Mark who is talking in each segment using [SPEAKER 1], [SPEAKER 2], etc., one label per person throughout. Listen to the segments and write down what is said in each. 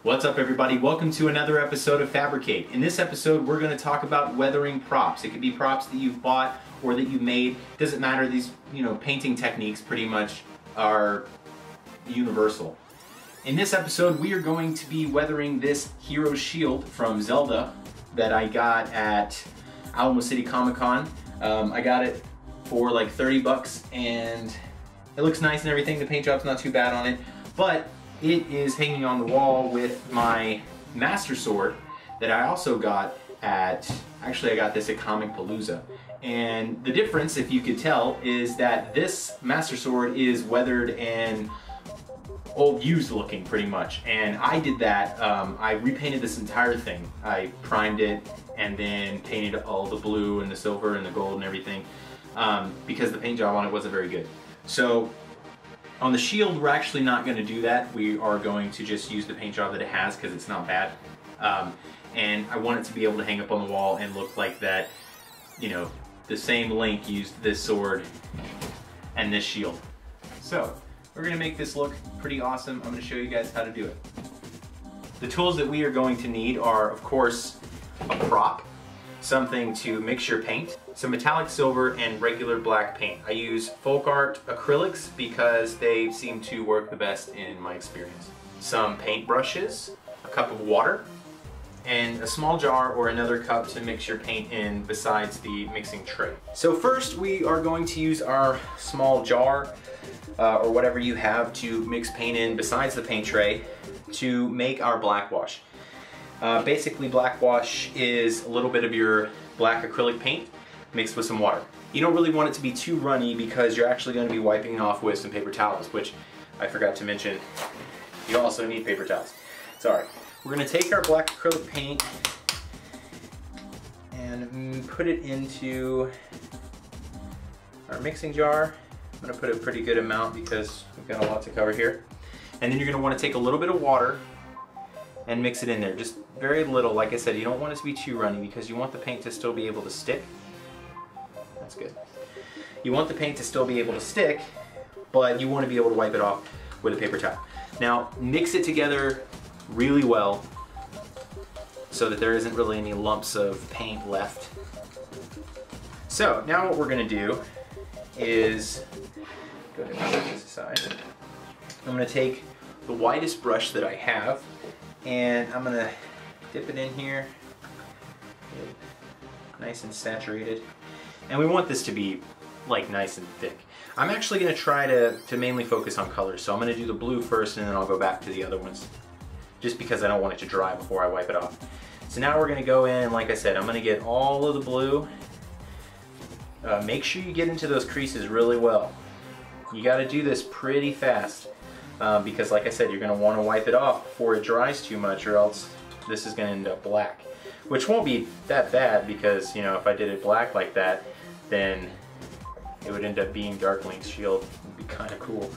[SPEAKER 1] What's up, everybody? Welcome to another episode of Fabricate. In this episode, we're going to talk about weathering props. It could be props that you've bought or that you made. Doesn't matter. These, painting techniques pretty much are universal. In this episode, we are going to be weathering this hero shield from Zelda that I got at Alamo City Comic-Con. I got it for like 30 bucks and it looks nice and everything. The paint job's not too bad on it, but it is hanging on the wall with my Master Sword that I also got at, actually I got this at Comic Palooza. And the difference, if you could tell, is that this Master Sword is weathered and old used looking pretty much. And I did that, I repainted this entire thing. I primed it and then painted all the blue and the silver and the gold and everything because the paint job on it wasn't very good. So on the shield, we're actually not going to do that. We are going to just use the paint job that it has because it's not bad. And I want it to be able to hang up on the wall and look like that, the same Link used this sword and this shield. So we're going to make this look pretty awesome. I'm going to show you guys how to do it. The tools that we are going to need are, of course, a prop, something to mix your paint, some metallic silver, and regular black paint. I use folk art acrylics because they seem to work the best in my experience. Some paint brushes, a cup of water, and a small jar or another cup to mix your paint in besides the mixing tray. So first we are going to use our small jar or whatever you have to mix paint in besides the paint tray to make our black wash. Basically, black wash is a little bit of your black acrylic paint mixed with some water. You don't really want it to be too runny because you're actually going to be wiping it off with some paper towels, which I forgot to mention. You also need paper towels. Sorry. We're going to take our black acrylic paint and put it into our mixing jar. I'm going to put a pretty good amount because we've got a lot to cover here. And then you're going to want to take a little bit of water and mix it in there. Just very little. Like I said, you don't want it to be too runny because you want the paint to still be able to stick. That's good. You want the paint to still be able to stick, but you want to be able to wipe it off with a paper towel. Now, mix it together really well so that there isn't really any lumps of paint left. So now what we're going to do is, go ahead and put this aside. I'm going to take the widest brush that I have and I'm going to dip it in here, nice and saturated. And we want this to be like nice and thick. I'm actually going to try to mainly focus on colors, so I'm going to do the blue first and then I'll go back to the other ones, just because I don't want it to dry before I wipe it off. So now we're going to go in, and like I said, I'm going to get all of the blue. Make sure you get into those creases really well. You got to do this pretty fast because like I said, you're going to want to wipe it off before it dries too much, or else this is going to end up black. Which won't be that bad because, if I did it black like that, then it would end up being Dark Link's shield. It would be kind of cool.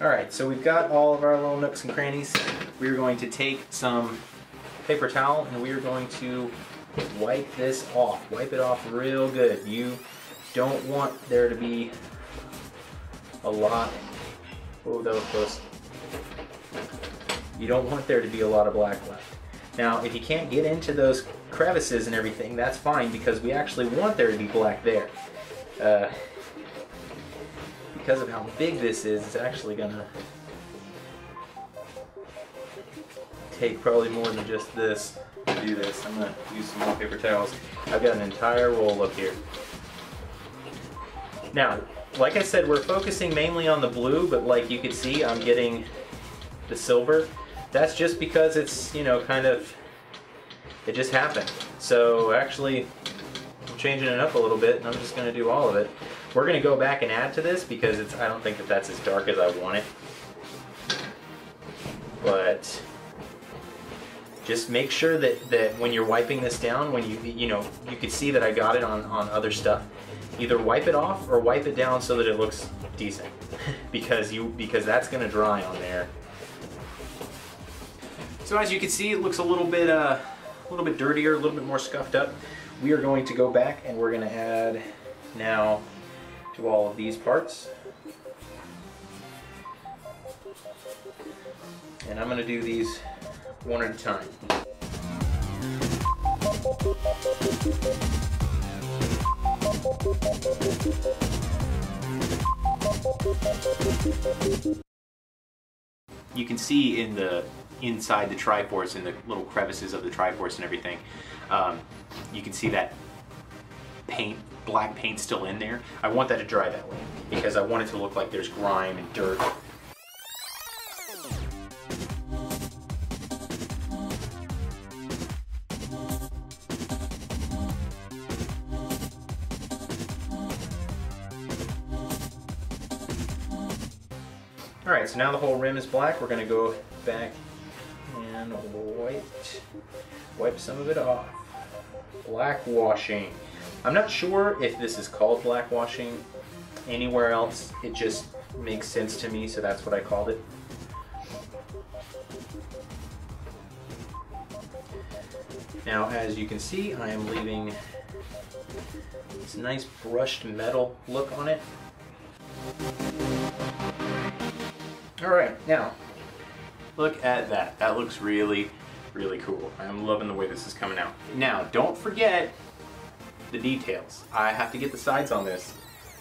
[SPEAKER 1] Alright, so we've got all of our little nooks and crannies. We're going to take some paper towel and we are going to wipe this off. Wipe it off real good. You don't want there to be a lot. Oh, that was close. You don't want there to be a lot of black left. Now, if you can't get into those crevices and everything, that's fine because we actually want there to be black there. Because of how big this is, it's actually gonna take probably more than just this to do this. I'm gonna use some more paper towels. I've got an entire roll up here. Now, like I said, we're focusing mainly on the blue, but like you can see, I'm getting the silver. That's just because it's, it just happened. So actually, I'm changing it up a little bit and I'm just gonna do all of it. We're gonna go back and add to this because I don't think that that's as dark as I want it. But just make sure that when you're wiping this down, when you could see that I got it on other stuff, either wipe it off or wipe it down so that it looks decent because that's gonna dry on there. So as you can see, it looks a little bit dirtier, a little bit more scuffed up. We are going to go back and we're going to add now to all of these parts. And I'm gonna do these one at a time. You can see in the inside the Triforce, in the little crevices of the Triforce and everything, you can see that paint, black paint still in there. I want that to dry that way because I want it to look like there's grime and dirt. All right, so now the whole rim is black. We're gonna go back and wipe some of it off. Black washing. I'm not sure if this is called black washing anywhere else. It just makes sense to me, so that's what I called it. Now, as you can see, I am leaving this nice brushed metal look on it. All right, now, look at that. That looks really, really cool. I'm loving the way this is coming out. Now, don't forget the details. I have to get the sides on this.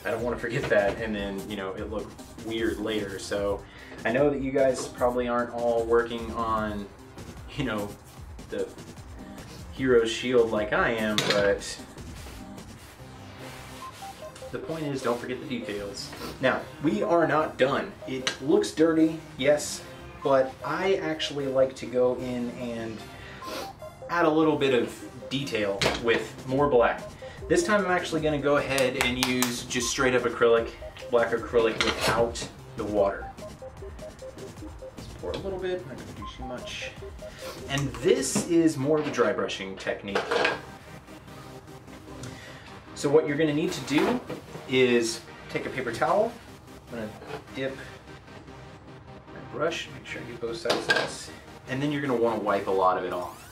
[SPEAKER 1] I don't want to forget that, and then, you know, it look weird later. So I know that you guys probably aren't all working on, you know, the hero's shield like I am, but the point is, don't forget the details. Now, we are not done. It looks dirty, yes, but I actually like to go in and add a little bit of detail with more black. This time I'm actually gonna go ahead and use just straight up acrylic, black acrylic without the water. Let's pour a little bit, not gonna do too much. And this is more of the dry brushing technique. So what you're gonna need to do is take a paper towel. I'm gonna dip my brush, make sure I get both sides of this, and then you're gonna wanna wipe a lot of it off.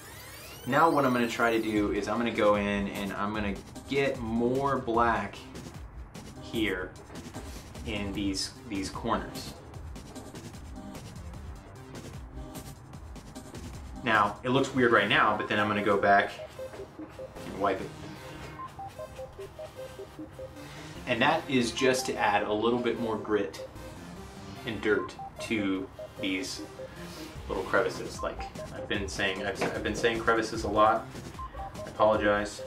[SPEAKER 1] Now what I'm gonna try to do is I'm gonna go in and I'm gonna get more black here in these corners. Now, it looks weird right now, but then I'm gonna go back and wipe it. And that is just to add a little bit more grit and dirt to these little crevices. Like I've been saying crevices a lot. I apologize.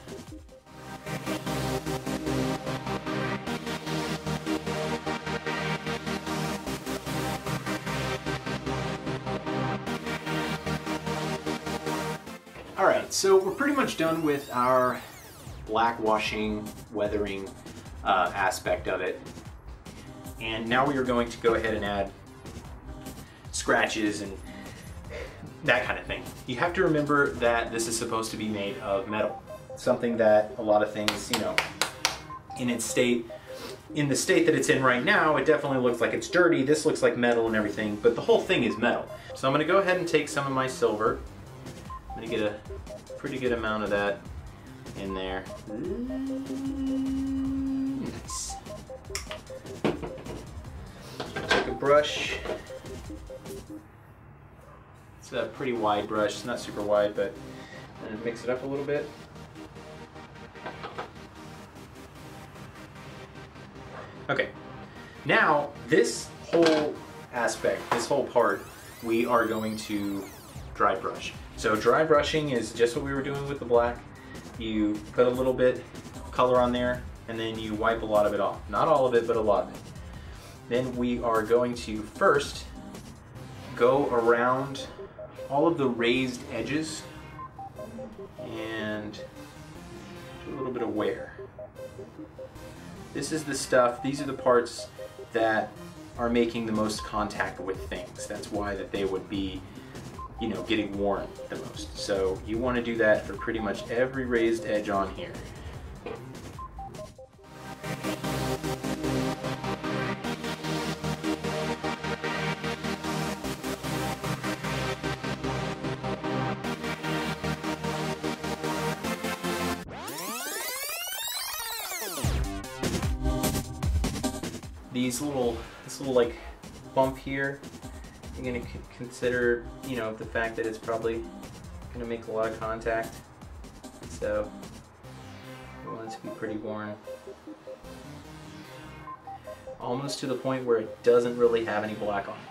[SPEAKER 1] All right, so we're pretty much done with our black washing, weathering aspect of it. And now we are going to go ahead and add scratches and that kind of thing. You have to remember that this is supposed to be made of metal. Something that a lot of things, you know, in the state that it's in right now, it definitely looks like it's dirty. This looks like metal and everything, but the whole thing is metal. So I'm gonna go ahead and take some of my silver. I'm gonna get a pretty good amount of that in there. Nice. Take a brush. It's a pretty wide brush. It's not super wide, but I'm gonna mix it up a little bit. Okay. Now, this whole aspect, this whole part, we are going to dry brush. So dry brushing is just what we were doing with the black. You put a little bit of color on there, and then you wipe a lot of it off. Not all of it, but a lot of it. Then we are going to first go around all of the raised edges and do a little bit of wear. This is the stuff, these are the parts that are making the most contact with things. That's why that they would be, you know, getting worn the most. So you want to do that for pretty much every raised edge on here. This little like bump here, I'm going to consider, you know, the fact that it's probably going to make a lot of contact. So I want it to be pretty worn. Almost to the point where it doesn't really have any black on it.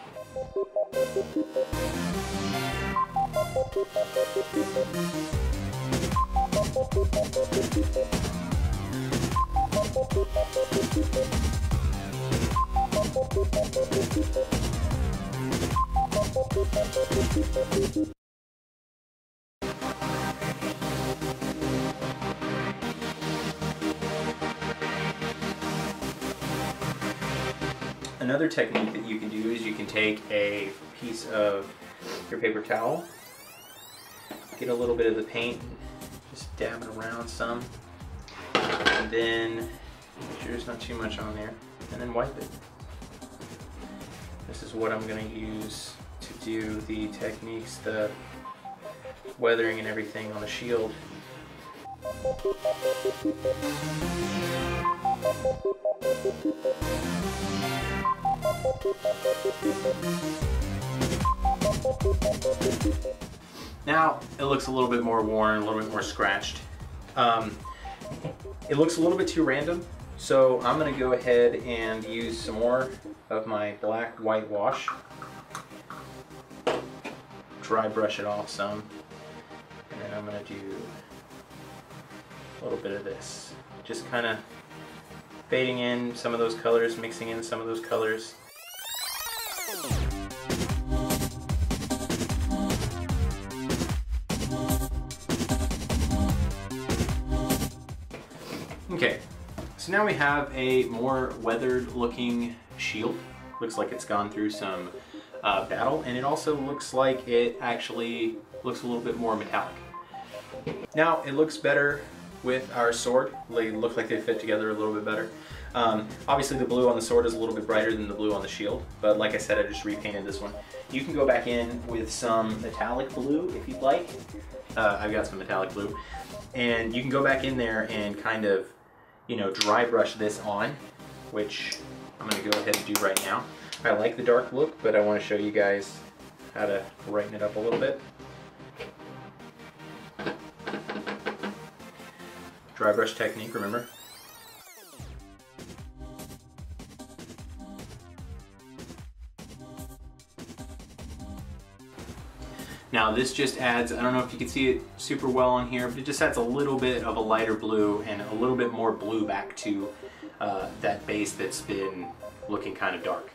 [SPEAKER 1] Another technique that you can do is you can take a piece of your paper towel, get a little bit of the paint, just dab it around some, and then make sure there's not too much on there, and then wipe it. This is what I'm going to use to do the techniques, the weathering and everything on the shield. Now it looks a little bit more worn, a little bit more scratched. It looks a little bit too random, so I'm going to go ahead and use some more of my black whitewash. Dry brush it off some, and then I'm going to do a little bit of this. Just kind of fading in some of those colors, mixing in some of those colors. Okay, so now we have a more weathered looking shield. Looks like it's gone through some battle, and it also looks like it actually looks a little bit more metallic. Now it looks better with our sword. They look like they fit together a little bit better. Obviously the blue on the sword is a little bit brighter than the blue on the shield, but like I said, I just repainted this one. You can go back in with some metallic blue if you'd like. I've got some metallic blue. And you can go back in there and kind of, you know, dry brush this on, which I'm going to go ahead and do right now. I like the dark look, but I want to show you guys how to brighten it up a little bit. Dry brush technique, remember? Now this just adds, I don't know if you can see it super well on here, but it just adds a little bit of a lighter blue and a little bit more blue back to that base that's been looking kind of dark.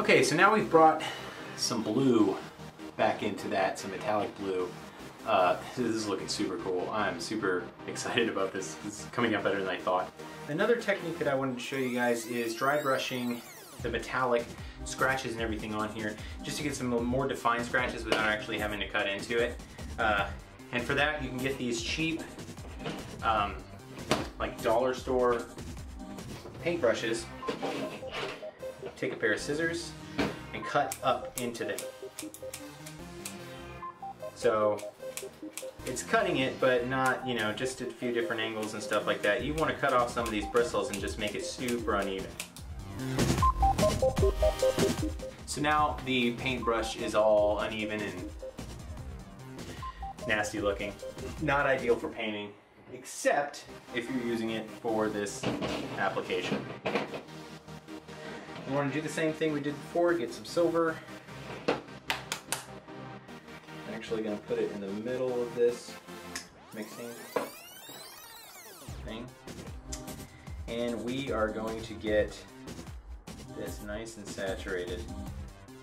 [SPEAKER 1] Okay, so now we've brought some blue back into that, some metallic blue. This is looking super cool. I'm super excited about this. It's coming out better than I thought. Another technique that I wanted to show you guys is dry brushing the metallic scratches and everything on here, just to get some more defined scratches without actually having to cut into it. And for that, you can get these cheap, like dollar store paintbrushes. Take a pair of scissors and cut up into them. So it's cutting it, but not, you know, just at a few different angles and stuff like that. You want to cut off some of these bristles and just make it super uneven. So now the paintbrush is all uneven and nasty looking. Not ideal for painting, except if you're using it for this application. We want to do the same thing we did before, get some silver. I'm actually going to put it in the middle of this mixing thing. And we are going to get this nice and saturated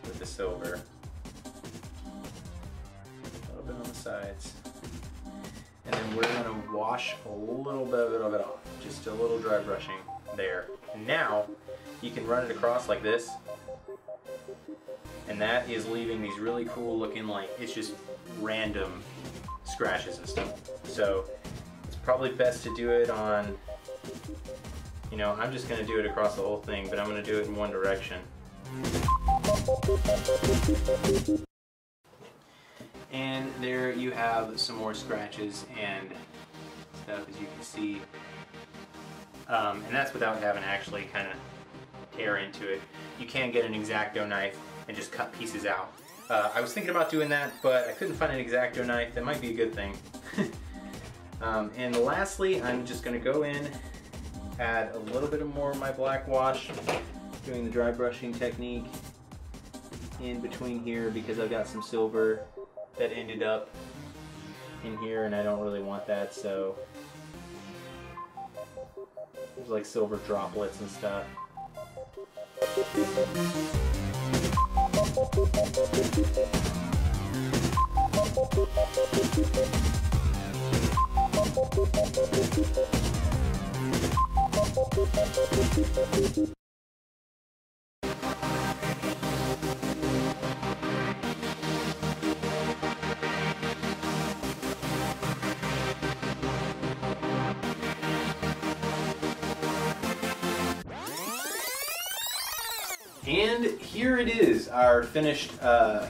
[SPEAKER 1] with the silver. A little bit on the sides. And then we're going to wash a little bit of it off. Just a little dry brushing there. And now you can run it across like this, and that is leaving these really cool looking, like, it's just random scratches and stuff. So it's probably best to do it on, you know, I'm just going to do it across the whole thing, but I'm going to do it in one direction. And there you have some more scratches and stuff, as you can see. And that's without having to actually kind of tear into it. You can get an X-Acto knife and just cut pieces out. I was thinking about doing that, but I couldn't find an X-Acto knife. That might be a good thing. And lastly, I'm just going to go in, add a little bit more of my black wash, doing the dry brushing technique in between here because I've got some silver that ended up in here and I don't really want that, so there's like silver droplets and stuff. And here it is, our finished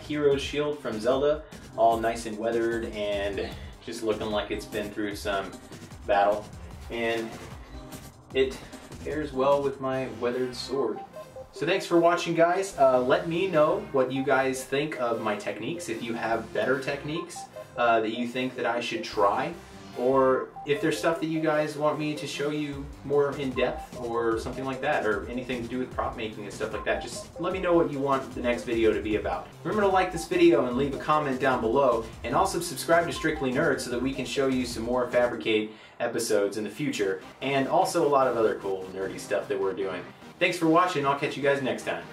[SPEAKER 1] Hero's Shield from Zelda, all nice and weathered and just looking like it's been through some battle. And it pairs well with my weathered sword. So thanks for watching, guys. Let me know what you guys think of my techniques, if you have better techniques that you think that I should try, or if there's stuff that you guys want me to show you more in depth or something like that, or anything to do with prop making and stuff like that. Just let me know what you want the next video to be about. Remember to like this video and leave a comment down below, and also subscribe to Strictly Nerd so that we can show you some more Fabricate episodes in the future, and also a lot of other cool nerdy stuff that we're doing. Thanks for watching, I'll catch you guys next time.